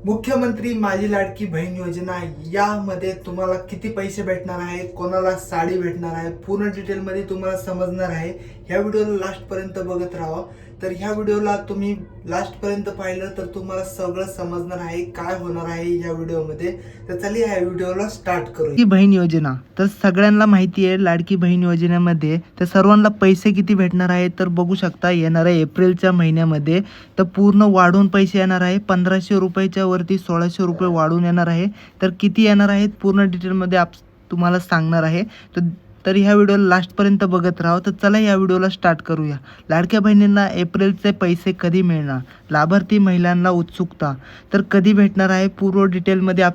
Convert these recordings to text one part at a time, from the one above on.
मुख्यमंत्री माझी लाडकी बहीण योजना यामध्ये तुम्हाला किती पैसे भेटणार आहे, कोणाला साडी भेटणार आहे, पूर्ण डिटेलमध्ये तुम्हाला समजणार आहे. ह्या व्हिडिओला लास्टपर्यंत बघत राहा. तर ह्या व्हिडिओला तुम्ही लास्टपर्यंत पाहिलं तर तुम्हाला सगळं समजणार आहे काय होणार आहे या व्हिडिओमध्ये. तर चला ह्या व्हिडिओला स्टार्ट करू. लाडकी बहीण योजना तर सगळ्यांना माहिती आहे. लाडकी बहीण योजनेमध्ये तर सर्वांना पैसे किती भेटणार आहे तर बघू शकता. येणाऱ्या एप्रिलच्या महिन्यामध्ये तर पूर्ण वाढून पैसे येणार आहे. 1500 रुपयाच्या वरती 1600 रुपये वाढून येणार आहे. तर किती येणार आहेत पूर्ण डिटेलमध्ये तुम्हाला सांगणार आहे. तर ह्या व्हिडिओला लास्टपर्यंत बघत राहा. तर चला या व्हिडिओला स्टार्ट करूया. लाडक्या बहिणींना एप्रिलचे पैसे कधी मिळणार, लाभार्थी महिलांना उत्सुकता, तर कधी भेटणार आहे पूर्ण डिटेलमध्ये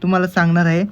तुम्हाला सांगणार आहे.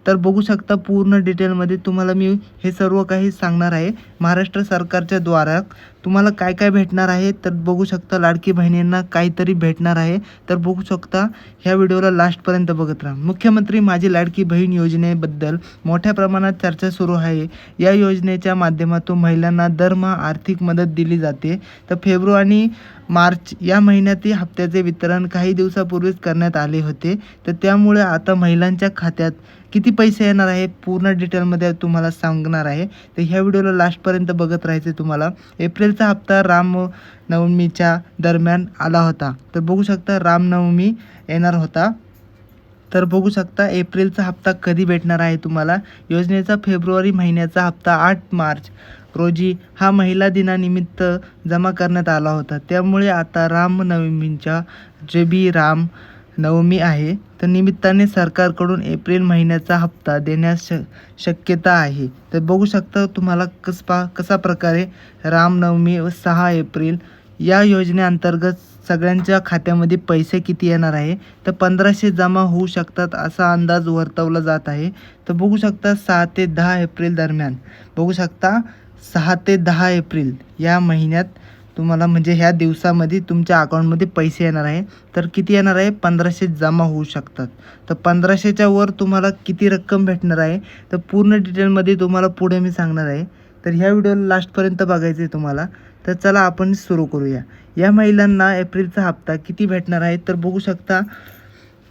तर बघू शकता पूर्ण डिटेलमध्ये तुम्हाला मी हे सर्व काही सांगणार आहे. महाराष्ट्र सरकारच्या द्वारा तुम्हाला काय काय भेटणार आहे तर बघू शकता. लाडकी बहिणींना काहीतरी भेटणार आहे. तर बघू शकता ह्या व्हिडिओला लास्टपर्यंत बघत राहा. मुख्यमंत्री माझी लाडकी बहीण योजनेबद्दल मोठ्या प्रमाणात चर्चा सुरू आहे. या योजनेच्या माध्यमातून महिलांना दरमहा आर्थिक मदत दिली जाते. तर फेब्रुवारी मार्च या महिन्यातील हप्त्याचे वितरण काही दिवसापूर्वीच करण्यात आले होते. तर त्यामुळे आता महिलांच्या खात्यात किती पैसे येणार आहे पूर्ण डिटेलमध्ये तुम्हाला सांगणार आहे. तर ह्या व्हिडिओला लास्टपर्यंत बघत राहायचे तुम्हाला. एप्रिलचा हप्ता रामनवमीच्या दरम्यान आला होता. तर बघू शकता रामनवमी येणार होता. तर बघू शकता एप्रिलचा हप्ता कधी भेटणार आहे तुम्हाला. योजनेचा फेब्रुवारी महिन्याचा हप्ता 8 मार्च रोजी हा महिला दिनानिमित्त जमा करण्यात आला होता. त्यामुळे आता रामनवमीच्या राम नवमी आहे तर निमित्ताने सरकारकडून एप्रिल महिन्याचा हप्ता देण्यास शक्यता आहे. तर बघू शकता तुम्हाला कसा प्रकारे रामनवमी व 6 एप्रिल या योजनेअंतर्गत सगळ्यांच्या खात्यामध्ये पैसे किती येणार आहे तर 1500 जमा होऊ शकतात असा अंदाज वर्तवला जात आहे. तर बघू शकता 6 ते 10 एप्रिल दरम्यान बघू शकता 6 ते 10 एप्रिल या महिन्यात तुम्हाला म्हणजे ह्या दिवसामध्ये तुमच्या अकाउंटमध्ये पैसे येणार आहे. तर किती येणार आहे 1500 जमा होऊ शकतात. तर 1500च्या वर तुम्हाला किती रक्कम भेटणार आहे तर पूर्ण डिटेलमध्ये तुम्हाला पुढे मी सांगणार आहे. तर ह्या व्हिडिओला लास्टपर्यंत बघायचं आहे तुम्हाला. तर चला आपण सुरू करूया. या महिलांना एप्रिलचा हप्ता किती भेटणार आहे तर बघू शकता.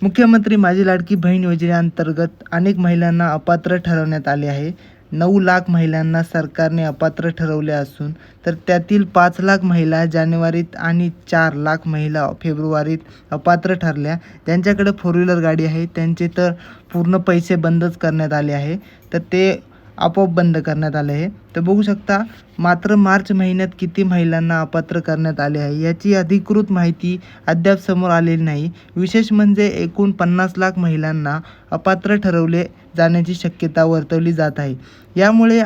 मुख्यमंत्री माझी लाडकी बहीण योजनेअंतर्गत अनेक महिलांना अपात्र ठरवण्यात आले आहे. 9 लाख महिलांना सरकारने अपात्र ठरवले असून तर त्यातील 5 लाख महिला जानेवारीत आणि 4 लाख महिला फेब्रुवारीत अपात्र ठरल्या. ज्यांच्याकडे 4 व्हीलर गाडी आहे त्यांचे तर पूर्ण पैसे बंदच करण्यात आले आहे. तर ते आपोआप बंद करण्यात आले आहे. तर बघू शकता मात्र मार्च महिन्यात किती महिलांना अपात्र करण्यात आले आहे याची अधिकृत माहिती अद्याप समोर आलेली नाही. विशेष म्हणजे एकूण 50 लाख महिलांना अपात्र ठरवले जाण्याची शक्यता वर्तवली जात आहे. यामुळे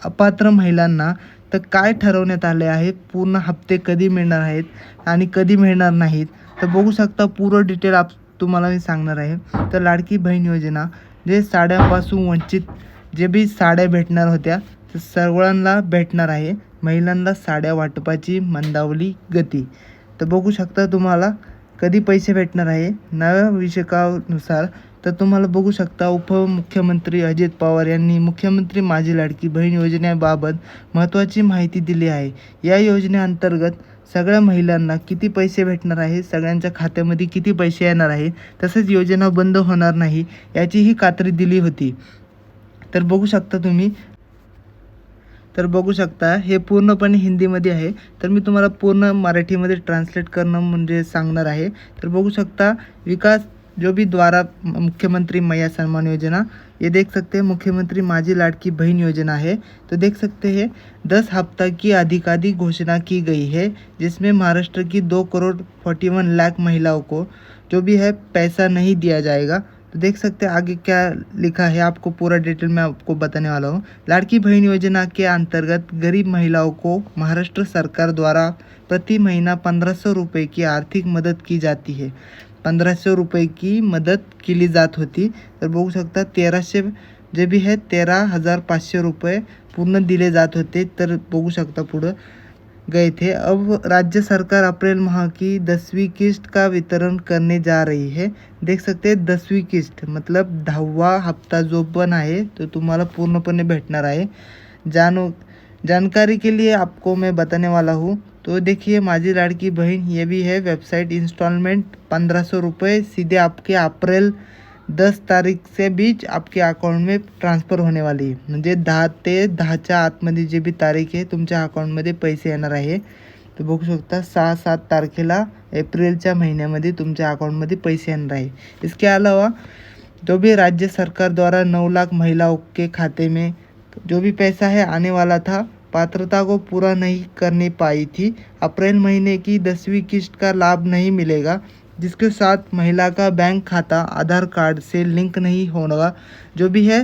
अपात्र महिलांना तर काय ठरवण्यात आले आहे, पूर्ण हप्ते कधी मिळणार आहेत आणि कधी मिळणार नाहीत तर बघू शकता. पूर्ण डिटेल तुम्हाला मी सांगणार आहे. तर लाडकी बहीण योजना जे साड्यांपासून वंचित जे बी साड्या भेटणार होत्या तर सर्वांना भेटणार आहे. महिलांना साड्या वाटपाची मंदावली गती. तर बघू शकता तुम्हाला कधी पैसे भेटणार आहे नव्या विषयकानुसार. तर तुम्हाला बघू शकता उपमुख्यमंत्री अजित पवार यांनी मुख्यमंत्री माझी लाडकी बहीण योजनेबाबत महत्त्वाची माहिती दिली आहे. या योजनेअंतर्गत सगळ्या महिलांना किती पैसे भेटणार आहे, सगळ्यांच्या खात्यामध्ये किती पैसे येणार आहे, तसेच योजना बंद होणार नाही याचीही खात्री दिली होती. तर बघू शकता तुम्ही. तर बघू शकता हे पूर्णपणे हिंदीमध्ये आहे. तर मी तुम्हाला पूर्ण मराठीमध्ये ट्रान्सलेट करणं म्हणजे सांगणार आहे. तर बघू शकता विकास जो भी द्वारा मुख्यमंत्री मैया सम्मान योजना ये देख सकते हैं. मुख्यमंत्री माझी लाडकी बहन योजना है. तो देख सकते हैं 10 हफ्ता की अधिकाधिक घोषणा की गई है जिसमें महाराष्ट्र की 2 करोड़ 41 लाख महिलाओं को जो भी है पैसा नहीं दिया जाएगा. तो देख सकते हैं आगे क्या लिखा है, आपको पूरा डिटेल मैं आपको बताने वाला हूँ. लाड़की बहन योजना के अंतर्गत गरीब महिलाओं को महाराष्ट्र सरकार द्वारा प्रति महीना 1500 रुपये की आर्थिक मदत की जाती है. 1500 रुपये की मदत केली जात होती. तर बघू शकता 1300 जे भी है 13,500 रुपये पूर्ण दिले जात होते. तर बघू शकता पुढं गए थे. अब राज्य सरकार अप्रैल माह की 10वीं किस्त का वितरण करने जा रही है. देख सकते हैं 10वीं किस्त मतलब 10वां हप्ता जो पण आहे तो तुम्हाला पूर्णपणे भेटणार आहे. जानकारी के लिए आपको मैं बताने वाला हूँ. तो देखिए माझी लाडकी बहन ये भी है वेबसाइट इंस्टॉलमेंट 1500 रुपये सीधे आपके अप्रैल 10 तारीख से बीच आपके अकाउंट में ट्रान्सफर होने वाली आहे. म्हणजे 10 ते 10च्या आतमध्ये जी बी तारीख आहे तुमच्या अकाउंटमध्ये पैसे येणार आहे. तर बघू शकता 6-7 तारखेला एप्रिलच्या महिन्यामध्ये तुमच्या अकाउंटमध्ये पैसे येणार आहे. इसके अलावा जो भी राज्य सरकार द्वारा 9 लाख महिलाओं के खाते में जो भी पैसा है आने वाला था, पात्रता को पूरा नहीं करने पाई थी. अप्रैल महीने की 10वीं किस्त का लाभ नहीं मिलेगा, जिसके साथ महिला का बैंक खाता आधार कार्ड से लिंक नहीं होगा. जो भी है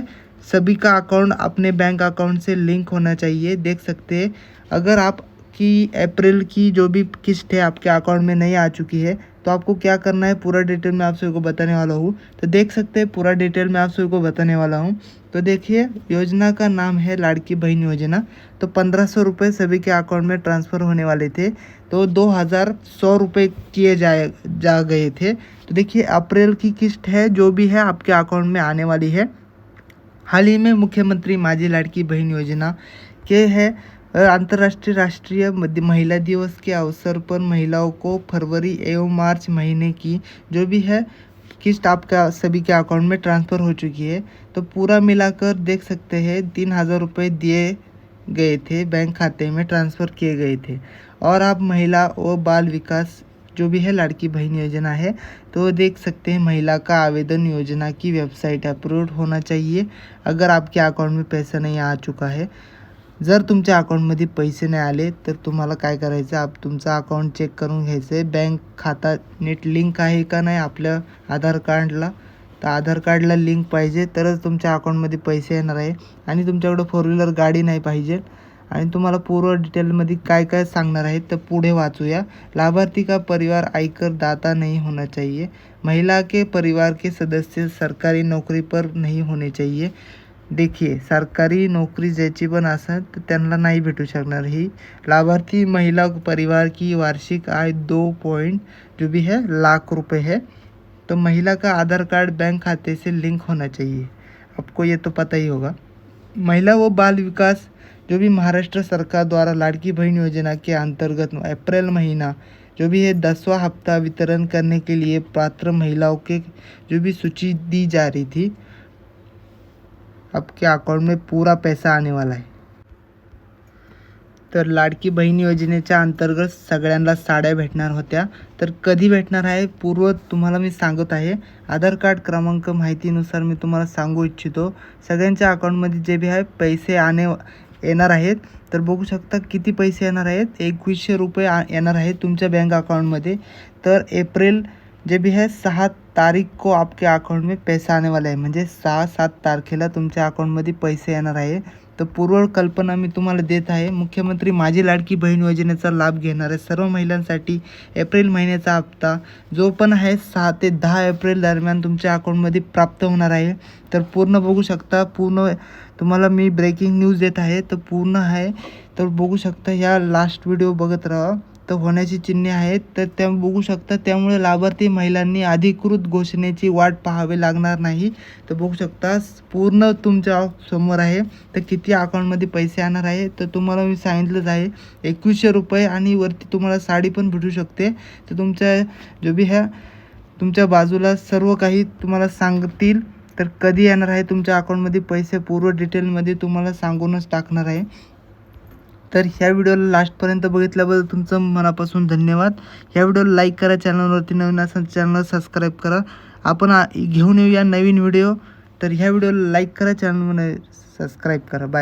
सभी का अकाउंट अपने बैंक अकाउंट से लिंक होना चाहिए. देख सकते हैं अगर आपकी अप्रैल की जो भी किस्त है आपके अकाउंट में नहीं आ चुकी है तो आपको क्या करना है पूरा डिटेल में आप सभी को बताने वाला हूँ. तो देख सकते हैं पूरा डिटेल में आप सभी को बताने वाला हूँ. तो देखिए योजना का नाम है लाड़की बहन योजना. तो 1500 रुपये सभी के अकाउंट में ट्रांसफ़र होने वाले थे, तो 2100 रुपये किए जा गए थे. तो देखिए अप्रैल की किस्त है जो भी है आपके अकाउंट में आने वाली है. हाल ही में मुख्यमंत्री माझी लाड़की बहन योजना के है अंतर्राष्ट्रीय राष्ट्रीय महिला दिवस के अवसर पर महिलाओं को फरवरी एवं मार्च महीने की जो भी है किस्त आपका सभी के अकाउंट में ट्रांसफ़र हो चुकी है. तो पूरा मिलाकर देख सकते हैं 3000 रुपये दिए गए थे, बैंक खाते में ट्रांसफ़र किए गए थे. और आप महिला व बाल विकास जो भी है लाड़की बहन योजना है तो देख सकते हैं महिला का आवेदन योजना की वेबसाइट अप्रूव्ड होना चाहिए अगर आपके अकाउंट में पैसा नहीं आ चुका है. जर तुमच्या अकाउंटमध्ये पैसे नाही आले तर तुम्हाला काय करायचं, आप तुमचं अकाउंट चेक करून घ्यायचं आहे. बँक खाता नीट लिंक आहे का नाही आपल्या आधार कार्डला. तर आधार कार्डला लिंक पाहिजे तरच तुमच्या अकाउंटमध्ये पैसे येणार आहे. आणि तुमच्याकडं 4 व्हीलर गाडी नाही पाहिजे. आणि तुम्हाला पूर्व डिटेलमध्ये काय काय सांगणार आहेत तर पुढे वाचूया. लाभार्थी का परिवार आयकर दाता नहीं होना चाहिए. महिला के परिवार के सदस्य सरकारी नौकरी पर नहीं होने चाहिए. देखिए सरकारी नौकरी ज्याची पण असेल तर त्यांना नाही भेटू शकणार ही. लाभार्थी महिला परिवार की वार्षिक आय 2 जो भी है लाख रुपए है. तो महिला का आधार कार्ड बैंक खाते से लिंक होना चाहिए. आपको ये तो पता ही होगा. महिला व बाल विकास जो भी महाराष्ट्र सरकार द्वारा लाड़की बहन योजना के अंतर्गत अप्रैल महीना जो भी है 10वां हफ्ता वितरण करने के लिए पात्र महिलाओं के जो भी सूची दी जा रही थी, आपके अकाउंट में पूरा पैसा आने वाला है. तर लाडकी बहीण योजनेच्या अंतर्गत सगळ्यांना साड्या भेटणार होत्या. तर कधी भेटणार आहे पूर्व तुम्हाला मी सांगत आहे. आधार कार्ड क्रमांक माहितीनुसार मी तुम्हाला सांगू इच्छितो. सगळ्यांच्या अकाउंटमध्ये जे बी आहे पैसे येणार आहेत. तर बघू शकता किती पैसे येणार आहेत. 2100 रुपये येणार आहेत तुमच्या बँक अकाउंटमध्ये. तर अप्रैल जे भी है 6 तारीख को आपके अकाउंट में पैसा आने वाला है. म्हणजे 6-7 तारखेला तुमच्या अकाउंटमध्ये पैसे येणार आहे. तर पूर्व कल्पना मी तुम्हाला देत आहे. मुख्यमंत्री माझी लाडकी बहीण योजनेचा लाभ घेणाऱ्या सर्व महिलांसाठी एप्रिल महिन्याचा हप्ता जो पण आहे 6 ते 10 एप्रिल दरम्यान तुमच्या अकाउंटमध्ये प्राप्त होणार आहे. तर पूर्ण बघू शकता. पूर्ण तुम्हाला मी ब्रेकिंग न्यूज देत आहे तर पूर्ण आहे. तर बघू शकता ह्या लास्ट व्हिडिओ बघत राहा. तर होण्याची चिन्हे आहेत तर त्या बघू शकता. त्यामुळे लाभार्थी महिलांनी अधिकृत घोषणेची वाट पाहावी लागणार नाही. तर बघू शकता पूर्ण तुमच्या समोर आहे. तर किती अकाउंटमध्ये पैसे येणार आहे तर तुम्हाला मी सांगितलंच आहे 2100 रुपये आणि वरती तुम्हाला साडी पण भेटू शकते. तर तुमच्या जो बी ह्या तुमच्या बाजूला सर्व काही तुम्हाला सांगतील. तर कधी येणार आहे तुमच्या अकाउंटमध्ये पैसे पूर्व डिटेलमध्ये तुम्हाला सांगूनच टाकणार आहे. तर ह्या व्हिडिओला लास्टपर्यंत बघितल्याबद्दल तुमचं मनापासून धन्यवाद. ह्या व्हिडिओला लाईक करा, चॅनलवरती नवीन असेल चॅनल सबस्क्राईब करा. आपण घेऊन येऊया नवीन व्हिडिओ. तर ह्या व्हिडिओला लाईक करा, चॅनलमध्ये सबस्क्राईब करा. बाय.